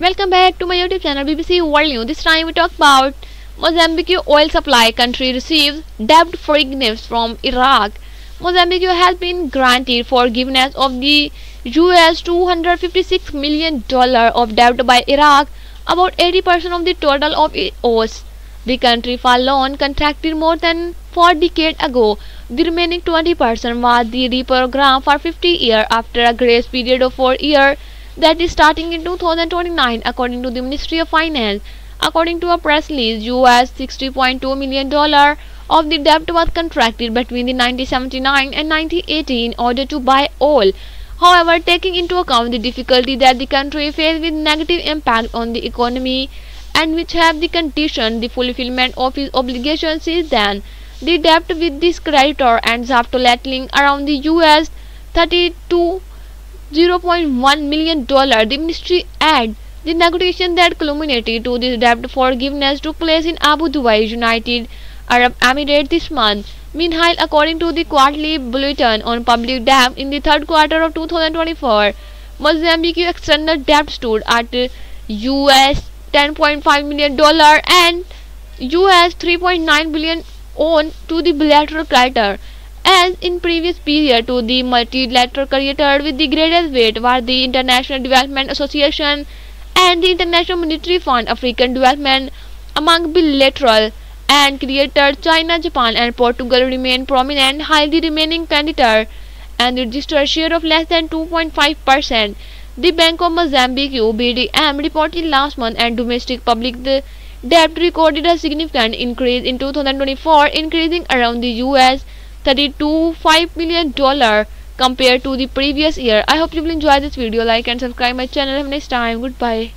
Welcome back to my YouTube channel BBC World News. This time we talk about Mozambique oil supply country receives debt forgiveness from Iraq. Mozambique has been granted forgiveness of the US $256 million of debt by Iraq, about 80% of the total of it owes. The country for loan contracted more than 4 decades ago. The remaining 20% was the reprogram for 50 years after a grace period of 4 years that is starting in 2029, according to the Ministry of Finance. According to a press release, US $60.2 million of the debt was contracted between the 1979 and 1980 in order to buy oil. However, taking into account the difficulty that the country faced with negative impact on the economy and which have the conditioned the fulfillment of its obligations since then, the debt with this creditor ends up totaling around the US 32 $0.1 million. The ministry adds the negotiation that culminated to this debt forgiveness took place in Abu Dhabi, United Arab Emirates this month. Meanwhile, according to the quarterly bulletin on public debt in the third quarter of 2024, Mozambique external debt stood at US $10.5 million and US $3.9 billion owed to the bilateral creditor. As in previous period, to the multilateral creditor with the greatest weight were the International Development Association and the International Monetary Fund. African development among bilateral and creditors China, Japan and Portugal remain prominent, while the remaining creditor and registered a share of less than 2.5%. The Bank of Mozambique (BDM) reported last month and domestic public debt recorded a significant increase in 2024, increasing around the US $32.5 million compared to the previous year. I hope you will enjoy this video. Like and subscribe my channel. Have a nice time. Goodbye.